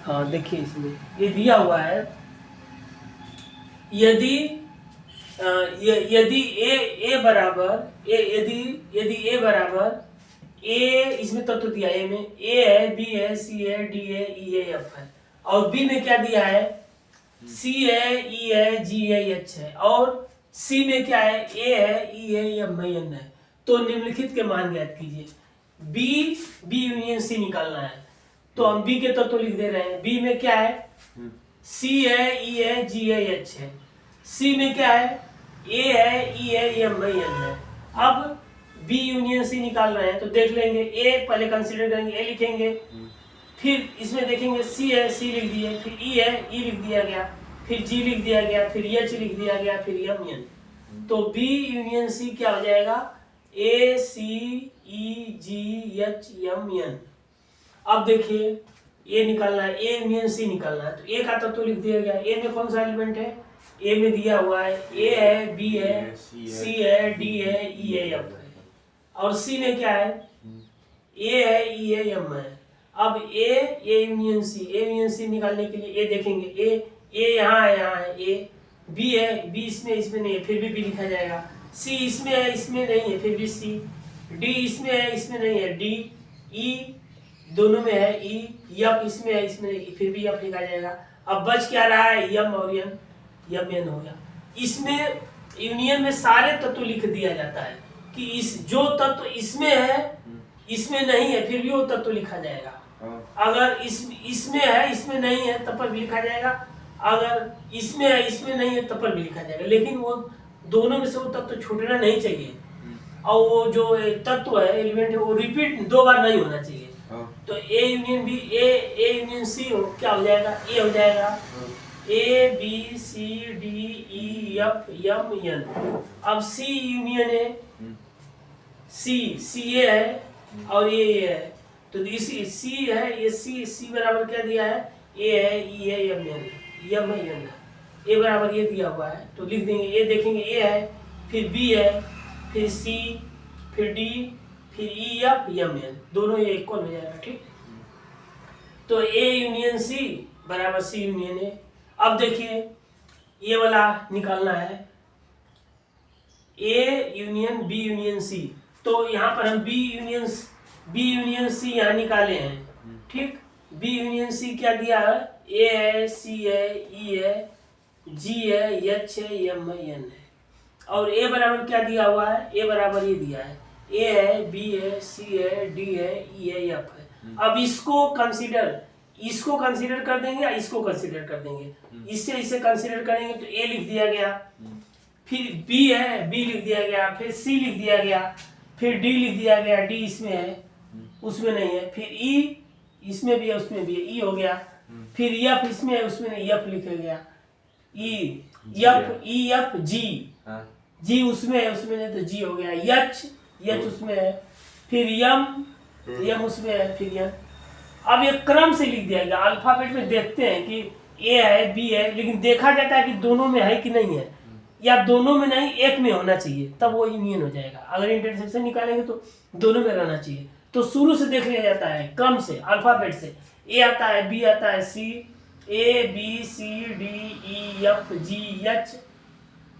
हाँ देखिए इसमें ये दिया हुआ है, यदि यदि ए बराबर ए बराबर ए, इसमें तत्व तो दिया ए में ए है, बी है, सी है, डी है, ई है, एफ है, और बी में क्या दिया है, सी है, ई है, जी है, एच है, और सी में क्या है, ए है, ई है, एम है, एन है। तो निम्नलिखित के मान ज्ञात कीजिए। बी यूनियन सी निकालना है, तो हम बी के तत्व लिख दे रहे हैं। बी में क्या है, सी है, ई है, जी है, एच है। सी में क्या है, ए है, ई है, एम है, एन है। अब बी यूनियन सी निकाल रहे हैं तो देख लेंगे, ए पहले कंसीडर करेंगे, ए लिखेंगे, फिर इसमें देखेंगे सी है, सी लिख दिए, फिर ई है, ई लिख दिया गया, फिर जी लिख दिया गया, फिर एच लिख दिया गया, फिर एम एन। तो बी यूनियन सी क्या हो जाएगा, ए सी ई जी एच एम एन। अब देखिए ए निकालना है, ए यूनियन सी निकालना है, तो ए का तत्व लिख दिया गया। ए में कौन सा एलिमेंट है, ए में दिया हुआ है ए है, बी है, सी है, डी है, ई है, एफ है, और सी में क्या है, ए है, ई है, एम है। अब ए यूनियन सी निकालने के लिए ए देखेंगे, ए यहाँ है, ए बी है, बी इसमें नहीं है, फिर भी बी लिखा जाएगा। सी इसमें है, इसमें नहीं है, फिर भी सी। डी इसमें है, इसमें नहीं है, डी। ई दोनों में है, ई। एफ इसमें है, इसमें नहीं, फिर भी एफ लिखा जाएगा। अब बच क्या रहा है, एम और एन, एम एन हो गया। इसमें यूनियन में सारे तत्व लिख दिया जाता है कि इस जो तत्व इसमें है, इसमें नहीं है, फिर भी वो तत्व लिखा जाएगा। अगर इसमें है, इसमें नहीं है, तब पर भी लिखा जाएगा। अगर इसमें है, इसमें नहीं है, तब पर भी लिखा जाएगा। लेकिन वो दोनों में से वो तत्व छूटना नहीं चाहिए, और वो जो तत्व है, एलिमेंट है, वो रिपीट 2 बार नहीं होना चाहिए। तो A union B, A union C हो क्या हो जाएगा, ए हो जाएगा, A B C D E F M N. अब सी यूनियन है, सी ए है और ये है, तो इसी सी है, ये सी बराबर क्या दिया है, ए है, ई है, एम एन, एम है, एन है। ए बराबर ये दिया हुआ है, तो लिख देंगे, ए देखेंगे ए है, फिर बी है, फिर सी, फिर डी, फिर ई एफ एम एन, दोनों ये इक्वल हो जाएगा। ठीक, तो ए यूनियन सी बराबर सी यूनियन ए। अब देखिए ये वाला निकालना है, A union B union C. तो यहाँ पर हम बी यूनियन सी यहाँ निकाले हैं। ठीक, बी यूनियन सी क्या दिया है, ए है, सी है, ई है, जी है, एच है, एम है, एन है, और ए बराबर क्या दिया हुआ है, ए बराबर ये दिया है, ए है, बी है, सी है, डी है, ई है, एफ है। अब इसको कंसीडर कर देंगे या इसको कंसीडर कर देंगे, इसे कंसीडर करेंगे तो ए लिख दिया गया, फिर बी है, बी लिख दिया गया, फिर सी लिख दिया गया, फिर डी लिख दिया गया, डी इसमें है, उसमें नहीं है, फिर ई इसमें भी है, उसमें भी है, ई हो गया, फिर एफ इसमें है, उसमें नहीं, एफ लिखा गया, ई एफ जी उसमें है, उसमें नहीं, तो जी हो गया, एच उसमें है, फिर एम उसमें है, फिर एन। अब ये क्रम से लिख दिया गया। अल्फाबेट में देखते हैं कि ए है, बी है, लेकिन देखा जाता है कि दोनों में है कि नहीं है, या दोनों में नहीं, एक में होना चाहिए, तब वो यूनियन हो जाएगा। अगर इंटरसेक्शन निकालेंगे तो दोनों में रहना चाहिए। तो शुरू से देख लिया जाता है, क्रम से, अल्फाबेट से। ए आता है, बी आता है, C, A B C D E F G H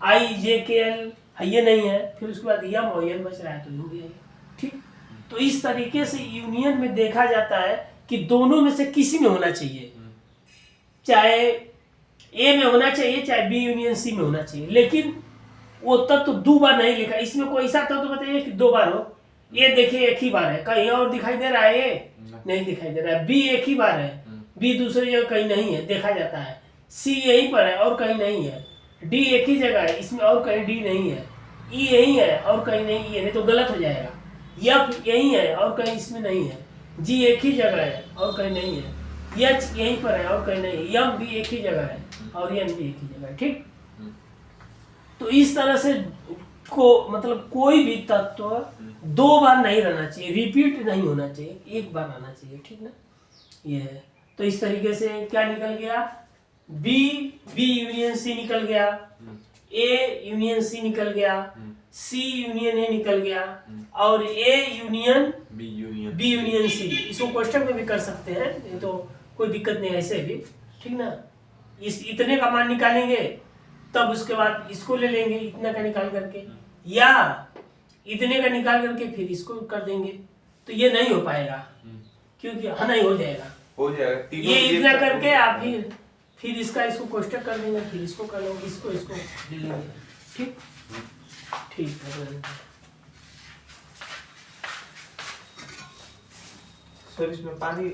I J K L, ये नहीं है, फिर उसके बाद एम और एन बच रहा है, तो यू भी है। ठीक, तो इस तरीके से यूनियन में देखा जाता है कि दोनों में से किसी में होना चाहिए, चाहे ए में होना चाहिए, चाहे बी यूनियन सी में होना चाहिए, लेकिन वो तत्व 2 बार नहीं लिखा। इसमें कोई ऐसा तत्व बताइए कि 2 बार हो। ये देखिए एक ही बार है, कहीं और दिखाई दे रहा है, ये नहीं दिखाई दे रहा है। बी एक ही बार है, बी दूसरी जगह कहीं नहीं है, देखा जाता है। सी यहीं पर है और कहीं नहीं है, डी एक ही जगह है, इसमें और कहीं डी नहीं है, ई यहीं है और कहीं नहीं है, नहीं तो गलत हो जाएगा। एफ यहीं है और कहीं इसमें नहीं है, जी एक ही जगह है और कहीं नहीं है, एच यहीं पर है और कहीं नहीं है, एम भी एक ही जगह है और एन भी एक ही जगह है। ठीक, तो इस तरह से मतलब कोई भी तत्व 2 बार नहीं रहना चाहिए, रिपीट नहीं होना चाहिए, एक बार रहना चाहिए। ठीक ना, ये है। तो इस तरीके से क्या निकल गया, बी यूनियन सी निकल गया, ए यूनियन सी निकल गया, सी यूनियन ए निकल गया, और A union B union C. इसको क्वेश्चन में भी कर सकते हैं, तो कोई दिक्कत नहीं ऐसे भी, ठीक ना। इस इतने का मान निकालेंगे, तब उसके बाद इसको ले लेंगे इतना का निकाल करके, या इतने का निकाल करके फिर इसको कर देंगे, तो ये नहीं हो पाएगा, क्योंकि हाँ नहीं हो जाएगा ये इतना करके आप फिर इसको कोष्टक कर देंगे, फिर इसको कर लेंगे, इसको ले लेंगे, ठीक ठीक है सर इसमें पानी